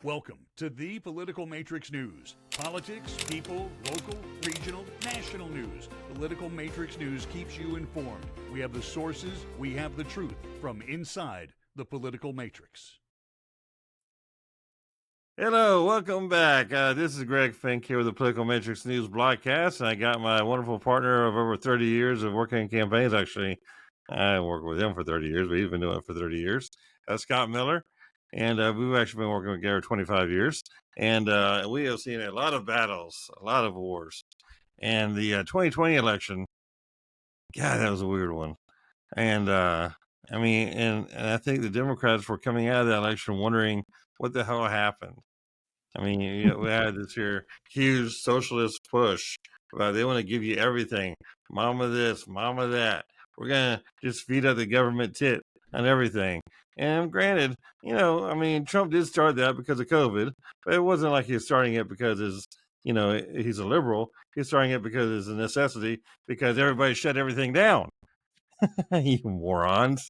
Welcome to the Political Matrix News. Politics, people, local, regional, national news. Political Matrix News keeps you informed. We have the sources, we have the truth from inside the political matrix. Hello, welcome back. This is Greg Fink here with the Political Matrix News broadcast, and I got my wonderful partner of over 30 years of working in campaigns. Actually, I worked with him for 30 years, but he's been doing it for 30 years. Scott Miller, and we've actually been working together 25 years, and we have seen a lot of battles, a lot of wars, and the 2020 election, God, that was a weird one. And and I think the Democrats were coming out of that election wondering what the hell happened. I mean, we had this here huge socialist push about they want to give you everything, mama this, mama that. We're gonna just feed up the government tit on everything. And granted, Trump did start that because of COVID, but it wasn't like he was starting it because he's a liberal. He's starting it because it's a necessity because everybody shut everything down. You morons.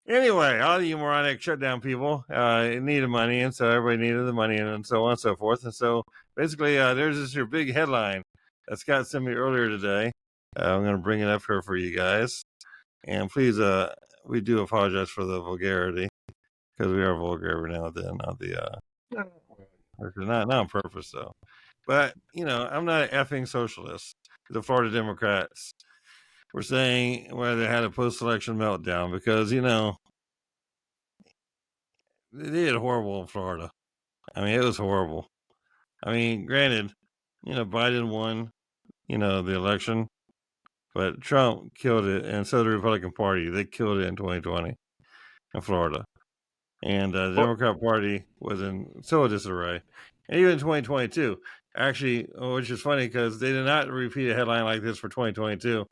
Anyway, all you moronic shutdown people needed money, and so everybody needed the money, and so on and so forth. And so basically, there's this your big headline that Scott sent me earlier today. I'm going to bring it up here for you guys. And please, we do apologize for the vulgarity, because we are vulgar every now and then. Not on purpose, though. But, I'm not an effing socialist. The Florida Democrats were saying they had a post-election meltdown because, they did horrible in Florida. I mean, it was horrible. I mean, granted, Biden won, the election, but Trump killed it, and so did the Republican Party. They killed it in 2020 in Florida. And the Democrat Party was in so disarray. And even in 2022, actually, which is funny because they did not repeat a headline like this for 2022,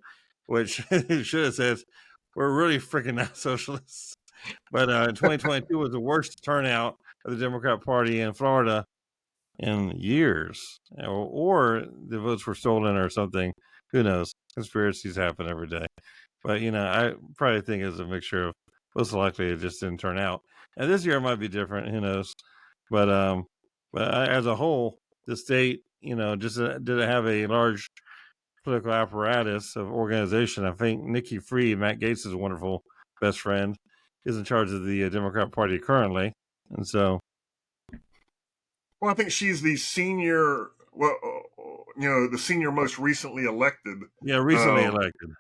which it should have said, we're really freaking not socialists. But 2022 was the worst turnout of the Democrat Party in Florida in years. Or the votes were stolen or something. Who knows? Conspiracies happen every day. But, I probably think it's a mixture of most likely it just didn't turn out. And this year it might be different. Who knows? But as a whole, the state, just didn't have a large political apparatus of organization. I think Nikki Fried, Matt Gaetz' wonderful best friend, is in charge of the Democrat Party currently. And so. Well, I think she's the senior, the senior most recently elected. Yeah, recently elected.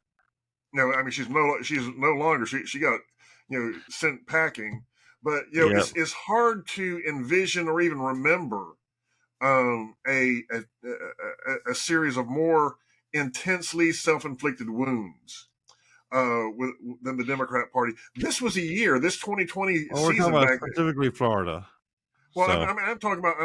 No, I mean, she's no longer, she got, sent packing. But, it's hard to envision or even remember a series of more intensely self-inflicted wounds than the Democrat Party. This was a year, this 2020 season. We're talking about specifically Florida. Well, so. I'm talking about,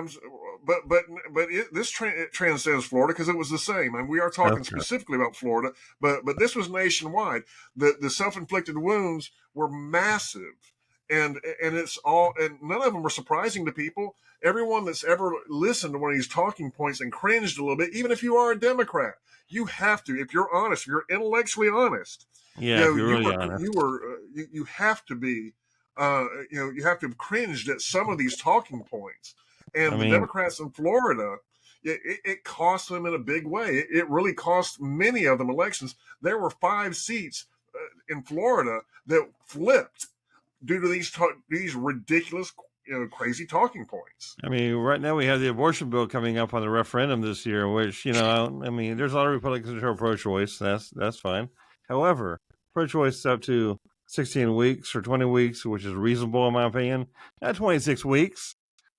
this transcends Florida because it was the same. And we are talking specifically about Florida, but this was nationwide. The self-inflicted wounds were massive. And it's all, and none of them were surprising to people. Everyone that's ever listened to one of these talking points and cringed a little bit, even if you are a Democrat, you have to, if you're honest, if you're intellectually honest. Yeah, if you're really honest. You have to be, you have to have cringed at some of these talking points. And the Democrats in Florida, it cost them in a big way. It really cost many of them elections. There were 5 seats in Florida that flipped due to these ridiculous, crazy talking points. I mean, right now we have the abortion bill coming up on the referendum this year, which, there's a lot of Republicans who are pro-choice. That's fine. However, pro-choice is up to 16 weeks or 20 weeks, which is reasonable in my opinion. Not 26 weeks.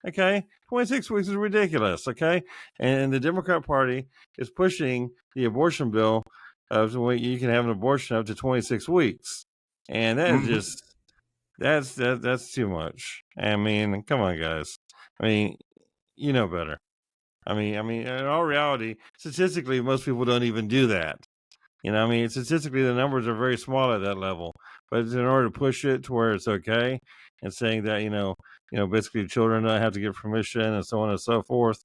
Okay. 26 weeks is ridiculous. Okay. And the Democrat Party is pushing the abortion bill of you can have an abortion up to 26 weeks. And that is just, that's too much. I mean, come on, guys. I mean, you know better. I mean, in all reality, statistically, most people don't even do that. Statistically, the numbers are very small at that level. But in order to push it to where it's okay, and saying that basically children don't have to get permission and so on and so forth.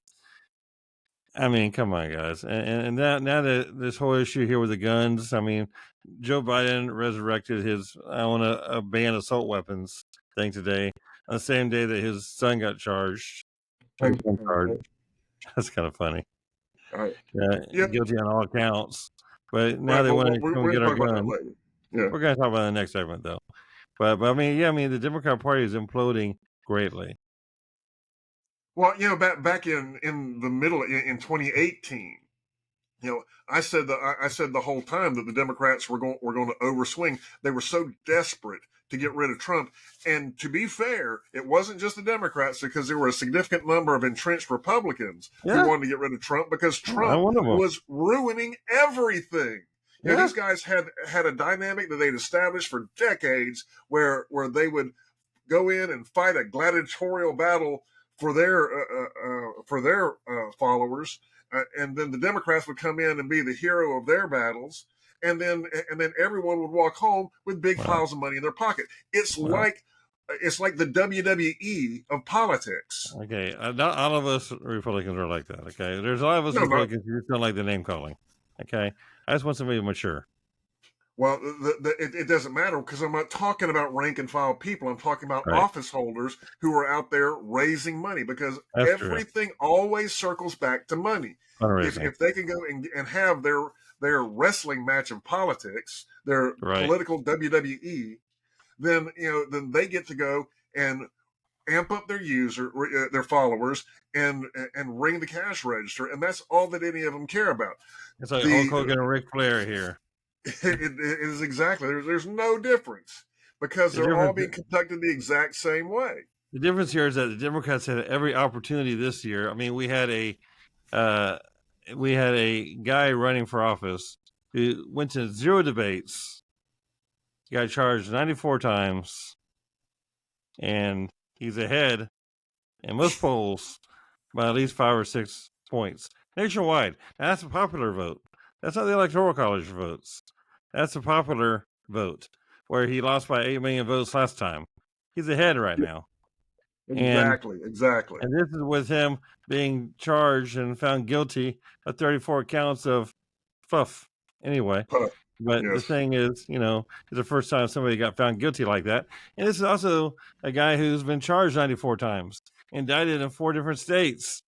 I mean, come on, guys. And now that this whole issue here with the guns, Joe Biden resurrected his I want to ban assault weapons thing today, on the same day that his son got charged took one charge. That's kind of funny. Yep. Guilty on all counts. But now Right, they but want to come and we're get going our to talk about that gun. later. Yeah. We're going to talk about it in the next segment, though. But I mean, the Democrat Party is imploding greatly. Well, back in the middle in 2018, I said the whole time that the Democrats were going to overswing. They were so desperate to get rid of Trump. And to be fair, it wasn't just the Democrats, because there were a significant number of entrenched Republicans who wanted to get rid of Trump, because Trump was ruining everything. These guys had a dynamic that they'd established for decades where they would go in and fight a gladiatorial battle for their followers, and then the Democrats would come in and be the hero of their battles, and then everyone would walk home with big piles of money in their pocket. It's like the WWE of politics. Okay, not all of us Republicans are like that. Okay, there's a lot of us Republicans who just don't like the name calling. Okay, I just want somebody mature. Well, it doesn't matter, because I'm not talking about rank and file people. I'm talking about office holders who are out there raising money, because everything always circles back to money. If they can go and have their wrestling match of politics, their political WWE, then they get to go and amp up their followers, and ring the cash register, and that's all that any of them care about. It's like Hulk Hogan and Ric Flair here. It is exactly. There's no difference, because they're all being conducted the exact same way. The difference here is that the Democrats had every opportunity this year. I mean, we had a guy running for office who went to 0 debates. He got charged 94 times, and he's ahead in most polls by at least 5 or 6 points nationwide. Now, that's a popular vote. That's not the Electoral College votes. That's a popular vote, where he lost by 8 million votes last time. He's ahead right now. Exactly. And this is with him being charged and found guilty of 34 counts of fluff. Anyway, but the thing is, it's the first time somebody got found guilty like that. And this is also a guy who's been charged 94 times, indicted in 4 different states.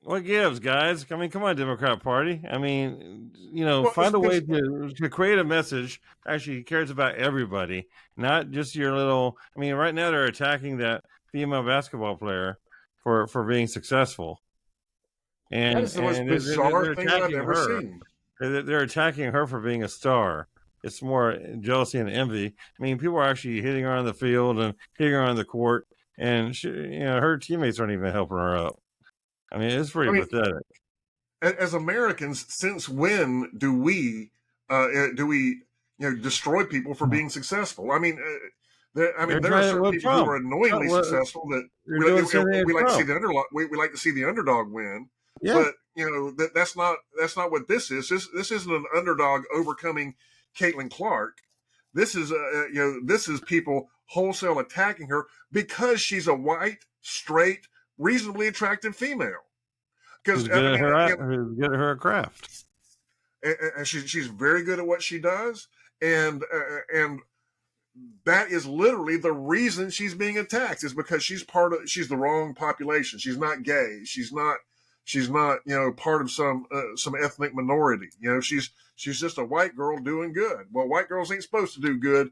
What gives, guys? I mean, come on, Democrat Party. I mean, find a way to create a message that actually cares about everybody, not just your little. I mean, right now they're attacking that female basketball player for being successful, and that is the most bizarre thing I've ever seen. They're attacking her for being a star. It's more jealousy and envy. I mean, people are actually hitting her on the field and hitting her on the court, and her teammates aren't even helping her up. I mean, it's pretty pathetic. As Americans, since when do we destroy people for being successful? I mean, there are certain people who are annoyingly successful that we like to see the underdog. We like to see the underdog win. Yeah. But that's not what this is. This isn't an underdog overcoming Caitlin Clark. This is this is people wholesale attacking her because she's a white, straight, reasonably attractive female. Because good at her craft, and she's very good at what she does, and that is literally the reason she's being attacked, is because she's the wrong population. She's not gay. She's not part of some ethnic minority. She's just a white girl doing good. Well, white girls ain't supposed to do good,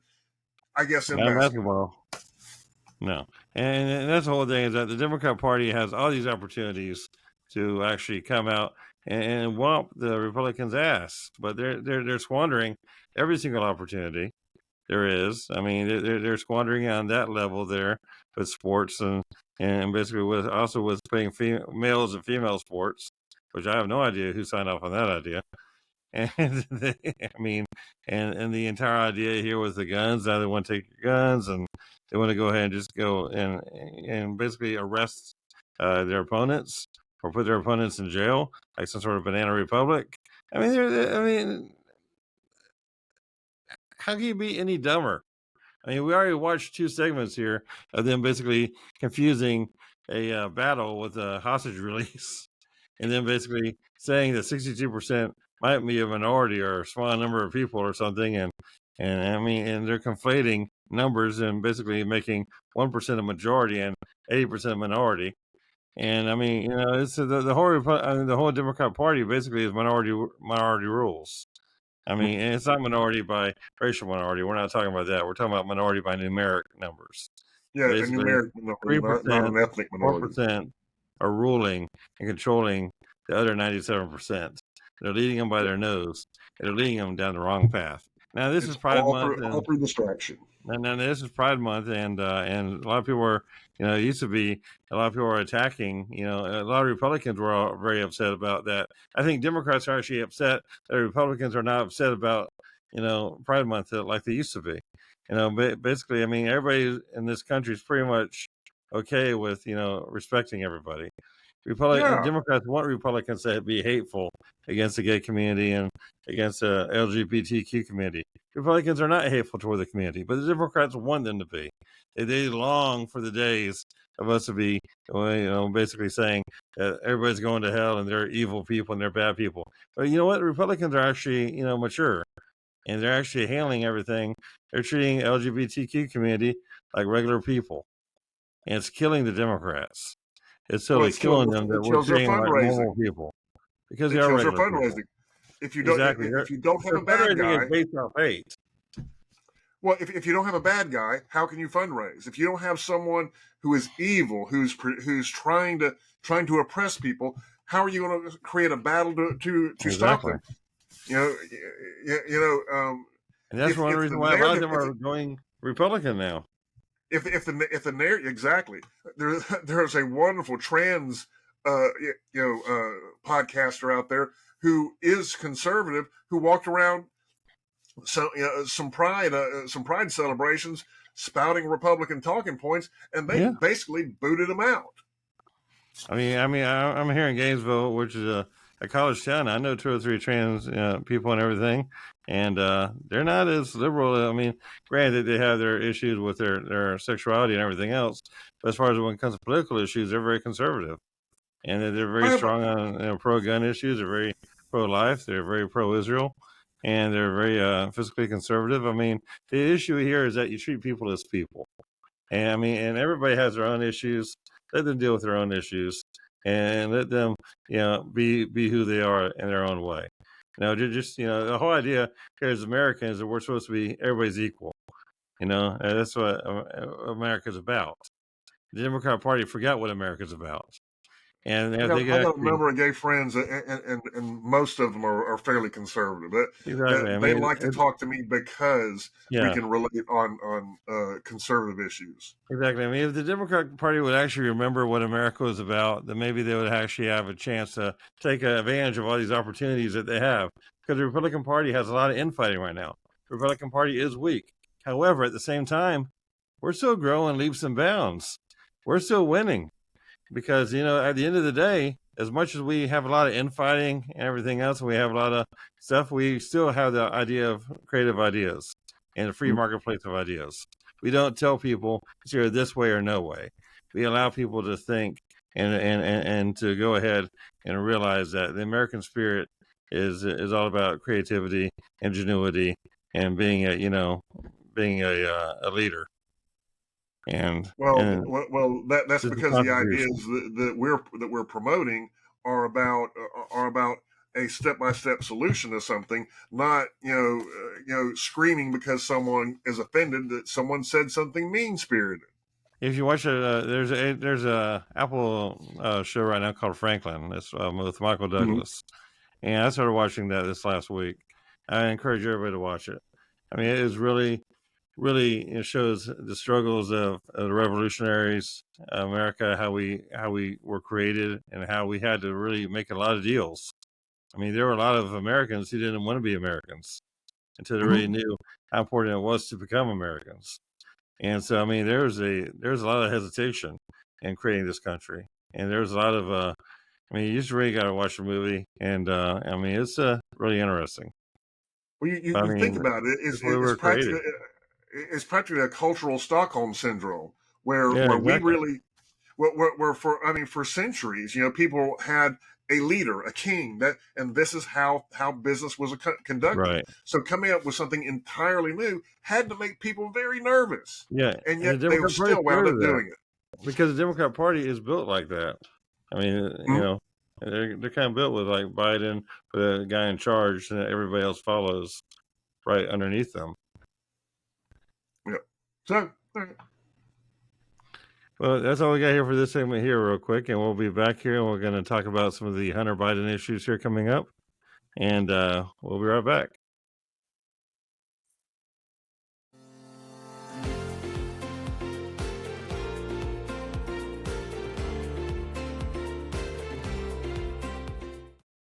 I guess, in basketball. No, and that's the whole thing, is that the Democrat Party has all these opportunities to actually come out and whomp the Republicans' ass, but they're squandering every single opportunity there is. I mean, they're squandering on that level there with sports and basically with paying males and female sports, which I have no idea who signed off on that idea. And and the entire idea here with the guns, now they want to take your guns and they want to go ahead and just go and basically arrest their opponents or put their opponents in jail, like some sort of banana republic. I mean, how can you be any dumber? I mean, we already watched 2 segments here of them basically confusing a battle with a hostage release, and then basically saying that 62% might be a minority or a small number of people or something, and And I mean, and they're conflating numbers and basically making 1% a majority and 80% a minority. And I mean, it's the whole the whole Democrat Party basically is minority rules. I mean, and it's not minority by racial minority. We're not talking about that. We're talking about minority by numeric numbers. Yeah, a Basically, numeric minority, not 3%, an ethnic minority. 4% are ruling and controlling the other 97%. They're leading them by their nose. They're leading them down the wrong path. Now, this is It's Pride Month, all through distraction. and this is Pride Month, and a lot of people are, it used to be a lot of people are attacking. A lot of Republicans were all very upset about that. I think Democrats are actually upset that Republicans are not upset about, Pride Month like they used to be. Basically, I mean, everybody in this country is pretty much okay with, respecting everybody. Yeah, Democrats want Republicans to be hateful against the gay community and against the LGBTQ community. Republicans are not hateful toward the community, but the Democrats want them to be. They long for the days of us to be, basically saying that everybody's going to hell and they're evil people and they're bad people. But you know what? Republicans are actually, mature, and they're actually handling everything. They're treating the LGBTQ community like regular people, and it's killing the Democrats. It's well, totally killing them that it we're kills their treating them like fundraising. normal people because they It are kills their regular people. fundraising. Exactly. If you don't have Their a bad fundraising guy, is based off hate. well, if you don't have a bad guy, how can you fundraise? If you don't have someone who is evil, who's trying to oppress people, how are you going to create a battle to stop Exactly. them? And that's one if reason the why a lot of narrative, them are going Republican now. if the narrative, exactly, there's a wonderful trans podcaster out there who is conservative, who walked around some pride celebrations spouting Republican talking points, and they basically booted him out. I'm here in Gainesville, which is a college town. I know 2 or 3 trans people and everything, and they're not as liberal. I mean, granted, they have their issues with their sexuality and everything else, but as far as when it comes to political issues, they're very conservative, and they're very strong on pro-gun issues. They're very pro-life. They're very pro-Israel, and they're very fiscally conservative. I mean, the issue here is that you treat people as people, and I mean, and everybody has their own issues. Let them deal with their own issues, and let them, be who they are in their own way. Just the whole idea here as Americans that we're supposed to be everybody's equal. And that's what America's about. The Democrat Party forgot what America's about, and I they could got a actually number of gay friends, and most of them are fairly conservative. exactly. I They mean, like to talk to me because we yeah, can relate on conservative issues. exactly. I mean, if the Democratic Party would actually remember what America was about, then maybe they would actually have a chance to take advantage of all these opportunities that they have. Because the Republican Party has a lot of infighting right now. The Republican Party is weak. However, at the same time, we're still growing leaps and bounds. We're still winning because, at the end of the day, as much as we have a lot of infighting and everything else, we have a lot of stuff, we still have the idea of creative ideas and a free marketplace of ideas. We don't tell people it's either this way or no way. We allow people to think and to go ahead and realize that the American spirit is all about creativity, ingenuity, and being a leader. And that's because the ideas that we're promoting are about a step-by-step solution to something, not screaming because someone is offended that someone said something mean-spirited. If you watch there's a Apple show right now called Franklin. It's with Michael Douglas, and I started watching that this last week. I encourage everybody to watch it. I mean, it is really shows the struggles of the revolutionaries, America, how we were created, and how we had to really make a lot of deals. I mean, there were a lot of Americans who didn't want to be Americans until they really knew how important it was to become Americans. And so, I mean, there's a lot of hesitation in creating this country, and there's a lot of I mean, you just really got to watch the movie, and I mean, it's really interesting. Well, you think about it, it's practically a cultural Stockholm syndrome where we exactly. really, where for centuries, people had a leader, a king, and this is how business was conducted. Right. So coming up with something entirely new had to make people very nervous. Yeah. And the yet they Democrat Party still wound up started that doing it. because the Democrat Party is built like that. I mean, you know, they're kind of built with like Biden, the guy in charge, and everybody else follows right underneath them. Yeah. So, all right. Well, that's all we got here for this segment here, real quick, and we'll be back here, and we're going to talk about some of the Hunter Biden issues here coming up, and we'll be right back.